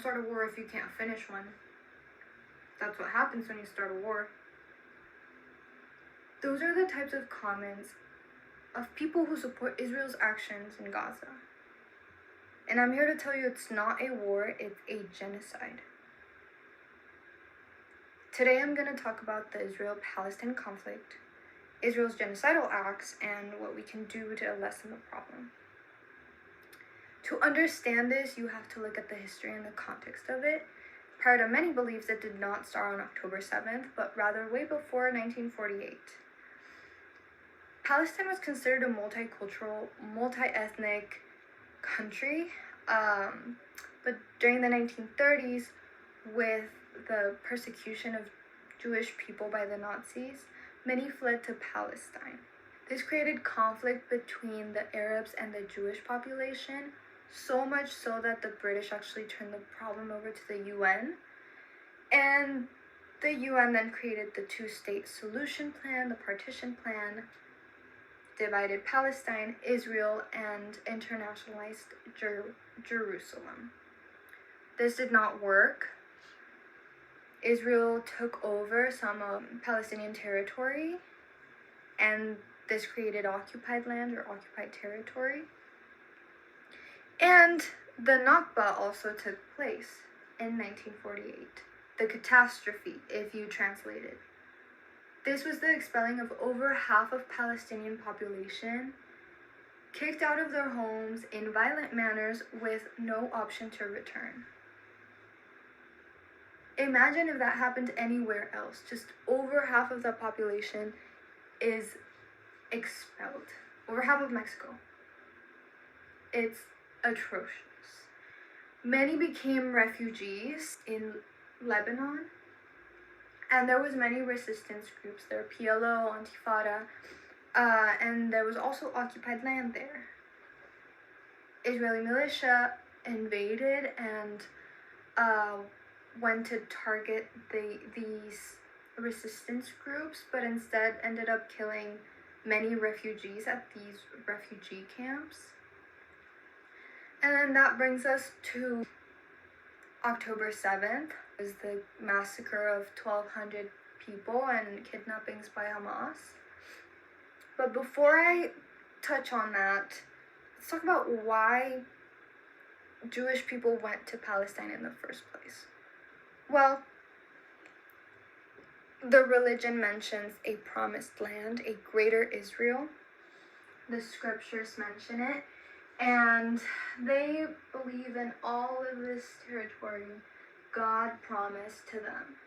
Start a war if you can't finish one. That's what happens when you start a war. Those are the types of comments of people who support Israel's actions in Gaza. And I'm here to tell you it's not a war, it's a genocide. Today I'm going to talk about the Israel-Palestine conflict, Israel's genocidal acts, and what we can do to lessen the problem. To understand this, you have to look at the history and the context of it. Prior to many beliefs, it did not start on October 7th, but rather way before 1948. Palestine was considered a multicultural, multi-ethnic country, but during the 1930s, with the persecution of Jewish people by the Nazis, many fled to Palestine. This created conflict between the Arabs and the Jewish population, so much so that the British actually turned the problem over to the UN. And the UN then created the two-state solution plan, the partition plan, divided Palestine, Israel, and internationalized Jerusalem. This did not work. Israel took over some Palestinian territory, and this created occupied land or occupied territory. And the Nakba also took place in 1948. The catastrophe, if you translate it. This was the expelling of over half of Palestinian population, kicked out of their homes in violent manners with no option to return. Imagine if that happened anywhere else. Just over half of the population is expelled. Over half of Mexico. It's atrocious. Many became refugees in Lebanon, and there was many resistance groups there, PLO, Intifada, and there was also occupied land there. Israeli militia invaded and went to target these resistance groups, but instead ended up killing many refugees at these refugee camps. And then that brings us to October 7th, is the massacre of 1,200 people and kidnappings by Hamas. But before I touch on that, let's talk about why Jewish people went to Palestine in the first place. Well, the religion mentions a promised land, a greater Israel. The scriptures mention it. And they believe in all of this territory God promised to them.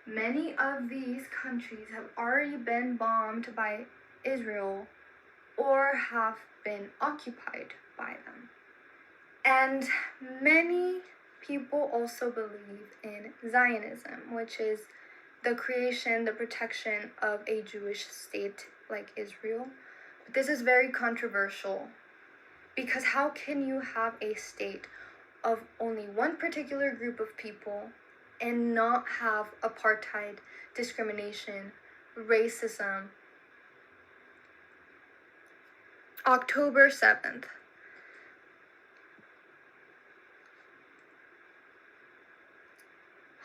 Many of these countries have already been bombed by Israel or have been occupied by them. And many people also believe in Zionism, which is the creation, the protection of a Jewish state like Israel. But this is very controversial. Because how can you have a state of only one particular group of people and not have apartheid, discrimination, racism? October 7th.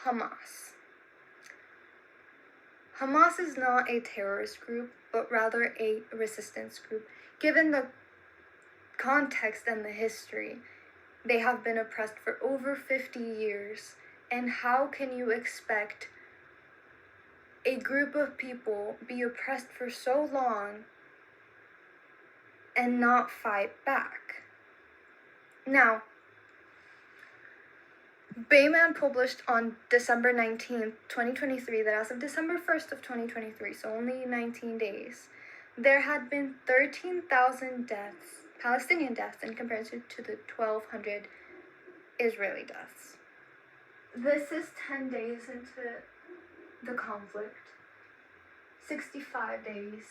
Hamas. Hamas is not a terrorist group, but rather a resistance group. Given the context and the history, they have been oppressed for over 50 years, and how can you expect a group of people be oppressed for so long and not fight back? Now, Bayman published on December 19th, 2023, that as of December 1st of 2023, so only 19 days, there had been 13,000 deaths, Palestinian deaths, in comparison to the 1,200 Israeli deaths. This is 10 days into the conflict, 65 days,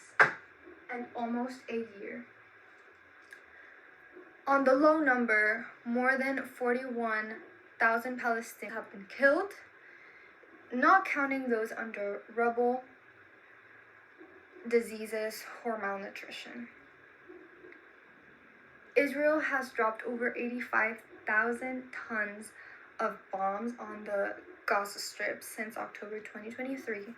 and almost a year. On the low number, more than 41,000 Palestinians have been killed, not counting those under rubble, diseases, or malnutrition. Israel has dropped over 85,000 tons of bombs on the Gaza Strip since October 2023,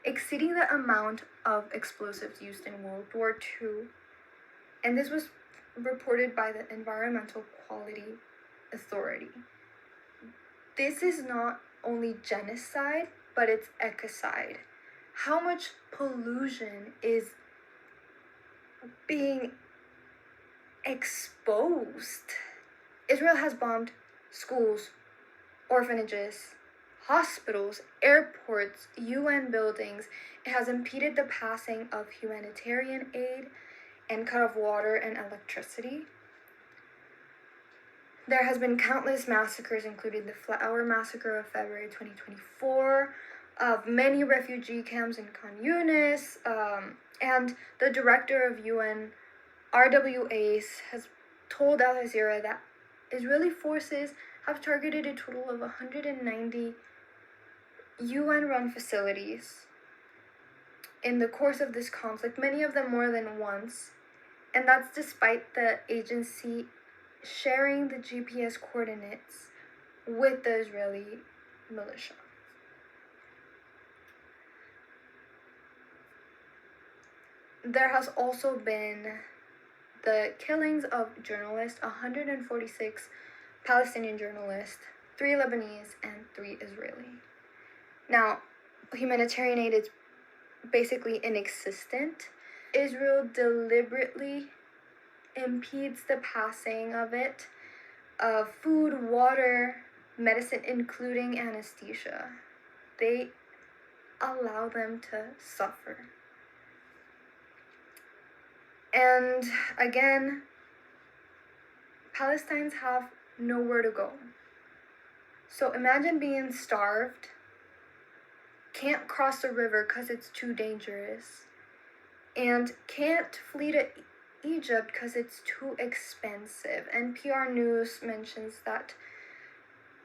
exceeding the amount of explosives used in World War II. And this was reported by the Environmental Quality Authority. This is not only genocide, but it's ecocide. How much pollution is being exposed? Israel has bombed schools, orphanages, hospitals, airports, UN buildings. It has impeded the passing of humanitarian aid and cut off water and electricity. There has been countless massacres, including the Flower Massacre of February 2024, of many refugee camps in Khan Yunis, and the director of UN RWAs has told Al Jazeera that Israeli forces have targeted a total of 190 UN-run facilities in the course of this conflict, many of them more than once, and that's despite the agency sharing the GPS coordinates with the Israeli militia. There has also been the killings of journalists, 146 Palestinian journalists, 3 Lebanese, and 3 Israeli. Now, humanitarian aid is basically inexistent. Israel deliberately impedes the passing of it, of food, water, medicine, including anesthesia. They allow them to suffer. And again, Palestinians have nowhere to go. So imagine being starved, can't cross the river because it's too dangerous, and can't flee to Egypt because it's too expensive. NPR News mentions that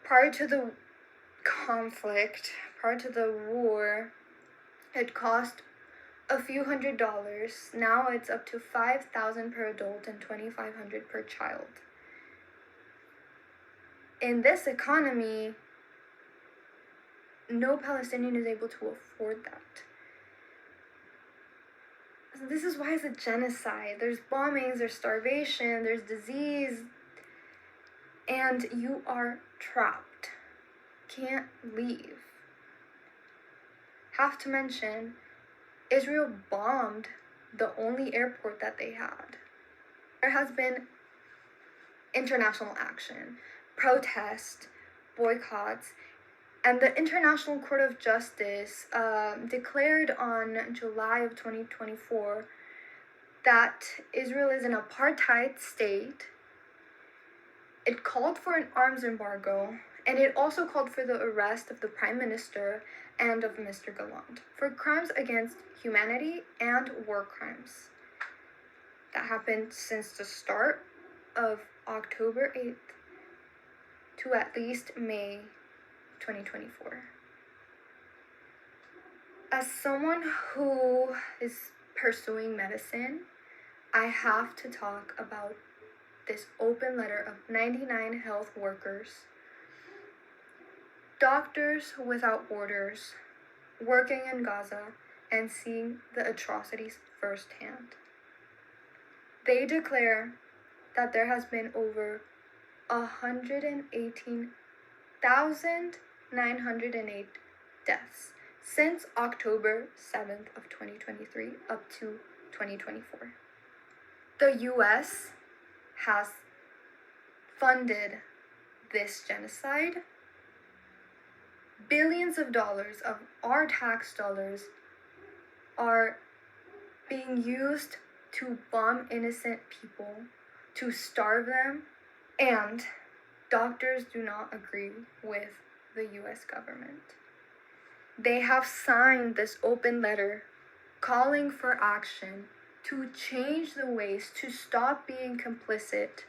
prior to the conflict, prior to the war, it cost a few $100s. Now it's up to $5,000 per adult and $2,500 per child. In this economy, no Palestinian is able to afford that. So this is why it's a genocide. There's bombings, there's starvation, there's disease, and you are trapped. Can't leave. Have to mention, Israel bombed the only airport that they had. There has been international action, protest, boycotts, and the International Court of Justice declared on July of 2024 that Israel is an apartheid state. It called for an arms embargo, and it also called for the arrest of the Prime Minister and of Mr. Gallant for crimes against humanity and war crimes that happened since the start of October 8th to at least May 2024. As someone who is pursuing medicine, I have to talk about this open letter of 99 health workers, doctors without borders, working in Gaza and seeing the atrocities firsthand. They declare that there has been over 118,908 deaths since October 7th of 2023 up to 2024. The US has funded this genocide. Billions of dollars of our tax dollars are being used to bomb innocent people, to starve them, and doctors do not agree with the US government. They have signed this open letter calling for action to change the ways, to stop being complicit.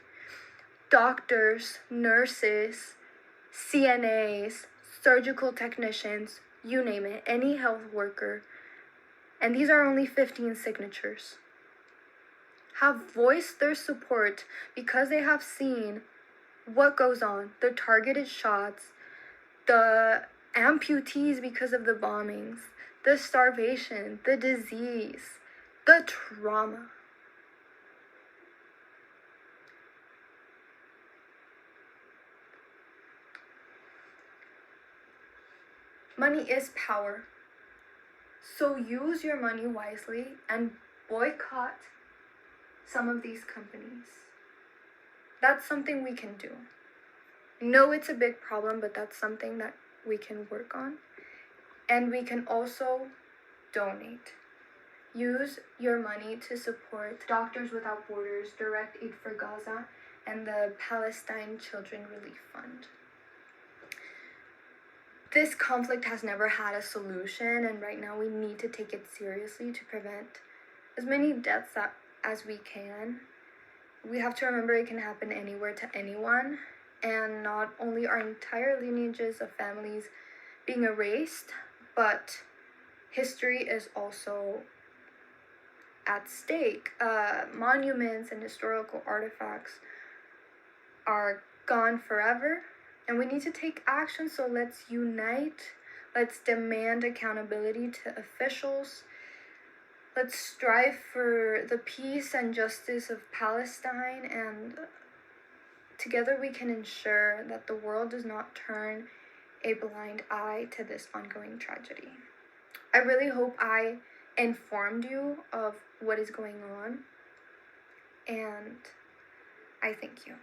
Doctors, nurses, CNAs, surgical technicians, you name it, any health worker, and these are only 15 signatures, have voiced their support because they have seen what goes on, the targeted shots, the amputees because of the bombings, the starvation, the disease, the trauma. Money is power. So use your money wisely and boycott some of these companies. That's something we can do. No, it's a big problem, but that's something that we can work on. And we can also donate. Use your money to support Doctors Without Borders, Direct Aid for Gaza, and the Palestine Children Relief Fund. This conflict has never had a solution, and right now we need to take it seriously to prevent as many deaths as we can. We have to remember it can happen anywhere to anyone, and not only are entire lineages of families being erased, but history is also at stake. Monuments and historical artifacts are gone forever, and we need to take action. So let's unite. Let's demand accountability to officials. Let's strive for the peace and justice of Palestine, and together we can ensure that the world does not turn a blind eye to this ongoing tragedy. I really hope I informed you of what is going on, and I thank you.